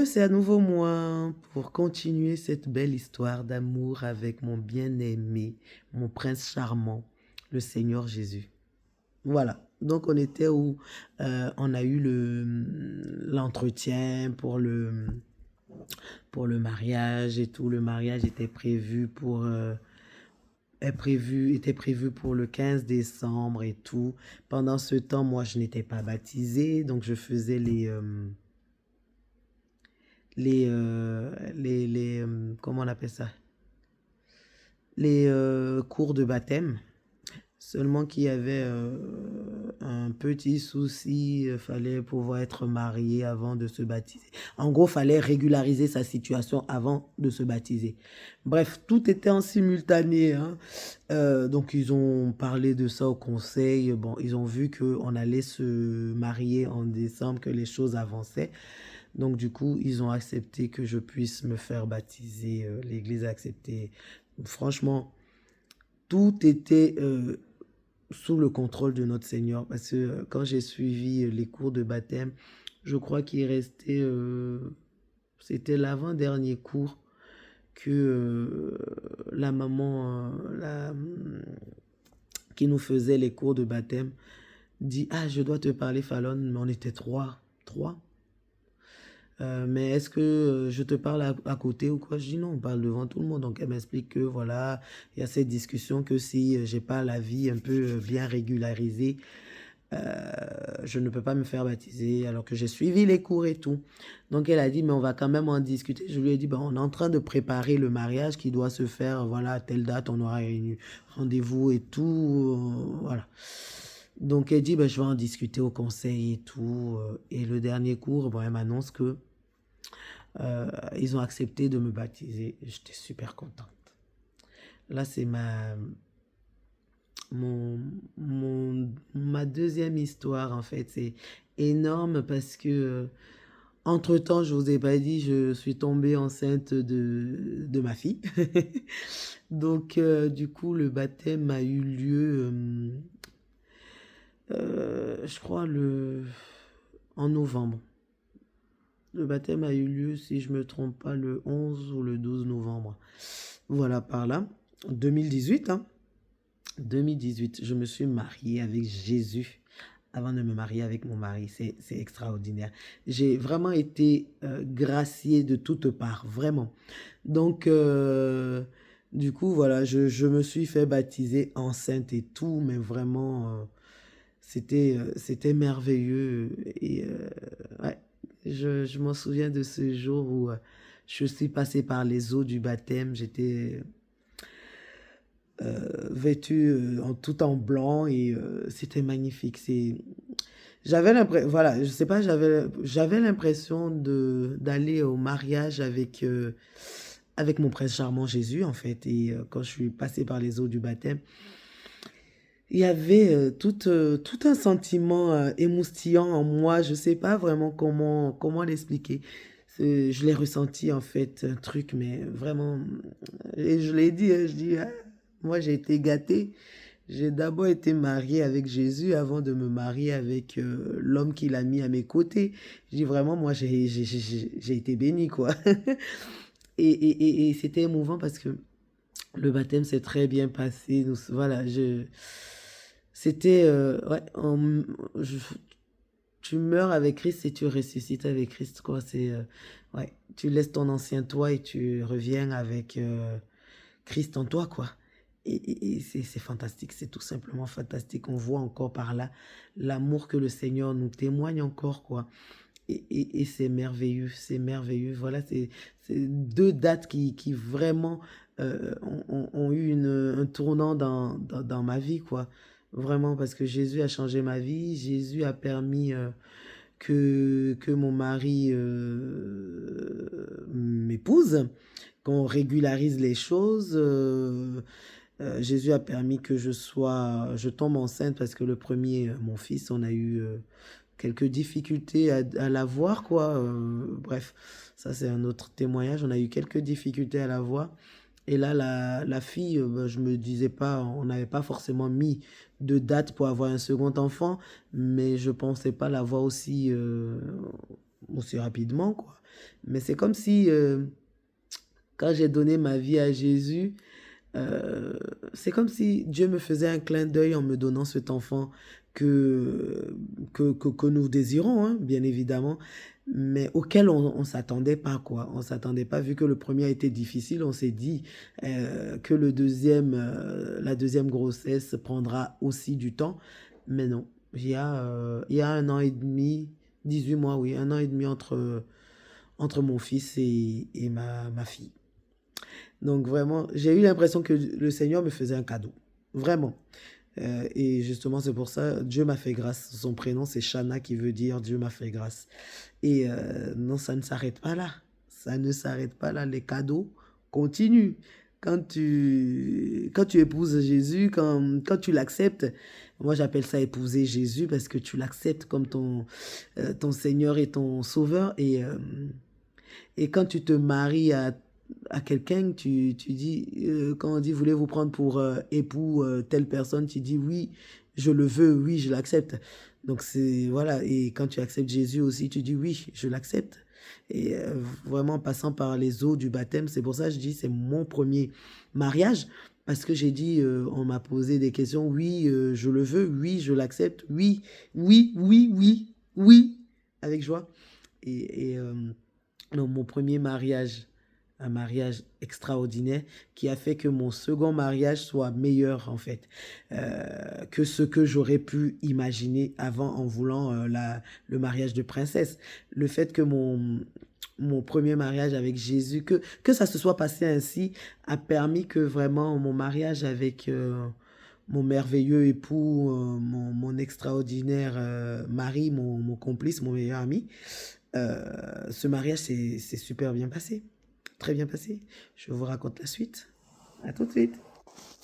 C'est à nouveau moi pour continuer cette belle histoire d'amour avec mon bien-aimé, mon prince charmant, le Seigneur Jésus. Voilà. Donc on était où on a eu l'entretien pour le mariage et tout. Le mariage était prévu était prévu pour le 15 décembre et tout. Pendant ce temps, moi, je n'étais pas baptisée, donc je faisais comment on appelle ça? Les cours de baptême. Seulement qu'il y avait un petit souci, il fallait pouvoir être marié avant de se baptiser. En gros, il fallait régulariser sa situation avant de se baptiser. Bref, tout était en simultané, hein. Donc, ils ont parlé de ça au conseil. Bon, ils ont vu qu'on allait se marier en décembre, que les choses avançaient. Donc, du coup, ils ont accepté que je puisse me faire baptiser. L'Église a accepté. Franchement, tout était sous le contrôle de notre Seigneur. Parce que quand j'ai suivi les cours de baptême, je crois qu'il restait, c'était l'avant-dernier cours que la maman qui nous faisait les cours de baptême dit, ah, je dois te parler, Fallon, mais on était trois. Mais est-ce que je te parle à côté ou quoi? Je dis non, on parle devant tout le monde. Donc elle m'explique que voilà, il y a cette discussion que si j'ai pas la vie un peu bien régularisée, je ne peux pas me faire baptiser alors que j'ai suivi les cours et tout. Donc elle a dit, mais on va quand même en discuter. Je lui ai dit, ben, on est en train de préparer le mariage qui doit se faire, voilà, à telle date, on aura un rendez-vous et tout, voilà. Donc elle dit, ben, je vais en discuter au conseil et tout. Et le dernier cours, bon, elle m'annonce que ils ont accepté de me baptiser. J'étais super contente. Là, c'est ma deuxième histoire, en fait. C'est énorme parce que, entre-temps, je vous ai pas dit, je suis tombée enceinte de ma fille. Donc, du coup, le baptême a eu lieu, je crois, en novembre. Le baptême a eu lieu, si je ne me trompe pas, le 11 ou le 12 novembre. Voilà, par là. 2018, hein. 2018, je me suis mariée avec Jésus avant de me marier avec mon mari. C'est extraordinaire. J'ai vraiment été graciée de toutes parts, vraiment. Donc, du coup, voilà, je me suis fait baptiser enceinte et tout, mais vraiment, c'était merveilleux. Et ouais, je m'en souviens de ce jour où je suis passée par les eaux du baptême. J'étais vêtue tout en blanc et c'était magnifique. J'avais l'impression, voilà, je sais pas, j'avais l'impression d'aller au mariage avec mon prince charmant Jésus, en fait. Et quand je suis passée par les eaux du baptême, il y avait tout un sentiment émoustillant en moi. Je sais pas vraiment comment l'expliquer. Je l'ai ressenti, en fait, un truc, mais vraiment. Et je l'ai dit, hein, je dis, ah, moi j'ai été gâtée. J'ai d'abord été mariée avec Jésus avant de me marier avec l'homme qu'il a mis à mes côtés. Je dis vraiment, moi j'ai été bénie, quoi. Et c'était émouvant parce que le baptême s'est très bien passé. Voilà, c'était, ouais, tu meurs avec Christ et tu ressuscites avec Christ, quoi. Ouais, tu laisses ton ancien toi et tu reviens avec Christ en toi, quoi. Et c'est fantastique, c'est tout simplement fantastique. On voit encore par là l'amour que le Seigneur nous témoigne encore, quoi. Et c'est merveilleux, c'est merveilleux. Voilà, c'est deux dates qui vraiment ont eu un tournant dans ma vie, quoi. Vraiment, parce que Jésus a changé ma vie. Jésus a permis que mon mari m'épouse, qu'on régularise les choses. Jésus a permis que je tombe enceinte parce que le premier, mon fils, on a eu quelques difficultés à l'avoir, quoi. Bref, ça c'est un autre témoignage. On a eu quelques difficultés à l'avoir. Et là, la fille, ben, je me disais pas, on n'avait pas forcément mis de date pour avoir un second enfant, mais je pensais pas l'avoir aussi, aussi rapidement, quoi. Mais c'est comme si, quand j'ai donné ma vie à Jésus, euh, c'est comme si Dieu me faisait un clin d'œil en me donnant cet enfant que, que nous désirons, hein, bien évidemment, mais auquel on ne s'attendait pas, quoi. On ne s'attendait pas, vu que le premier a été difficile, on s'est dit que la deuxième grossesse prendra aussi du temps, mais non. Il y a 1 an et demi, 18 mois, oui, 1 an et demi entre mon fils et ma fille. Donc vraiment, j'ai eu l'impression que le Seigneur me faisait un cadeau. Vraiment. Et justement, c'est pour ça, Dieu m'a fait grâce. Son prénom, c'est Shana, qui veut dire Dieu m'a fait grâce. Et non, ça ne s'arrête pas là. Ça ne s'arrête pas là. Les cadeaux continuent. Quand tu épouses Jésus, quand tu l'acceptes, moi j'appelle ça épouser Jésus parce que tu l'acceptes comme ton Seigneur et ton Sauveur. Et quand tu te maries à quelqu'un, tu dis, quand on dit voulez-vous prendre pour époux telle personne, tu dis oui, je le veux, oui, je l'accepte. Donc c'est, voilà, et quand tu acceptes Jésus aussi, tu dis oui, je l'accepte. Et vraiment, en passant par les eaux du baptême, c'est pour ça que je dis c'est mon premier mariage, parce que j'ai dit, on m'a posé des questions, oui, je le veux, oui, je l'accepte, oui, oui, oui, oui, oui, avec joie. Et donc, mon premier mariage, un mariage extraordinaire qui a fait que mon second mariage soit meilleur en fait que ce que j'aurais pu imaginer avant en voulant le mariage de princesse. Le fait que mon premier mariage avec Jésus, que ça se soit passé ainsi, a permis que vraiment mon mariage avec mon merveilleux époux, mon extraordinaire mari, mon complice, mon meilleur ami, ce mariage s'est super bien passé. Très bien passé. Je vous raconte la suite. À tout de suite.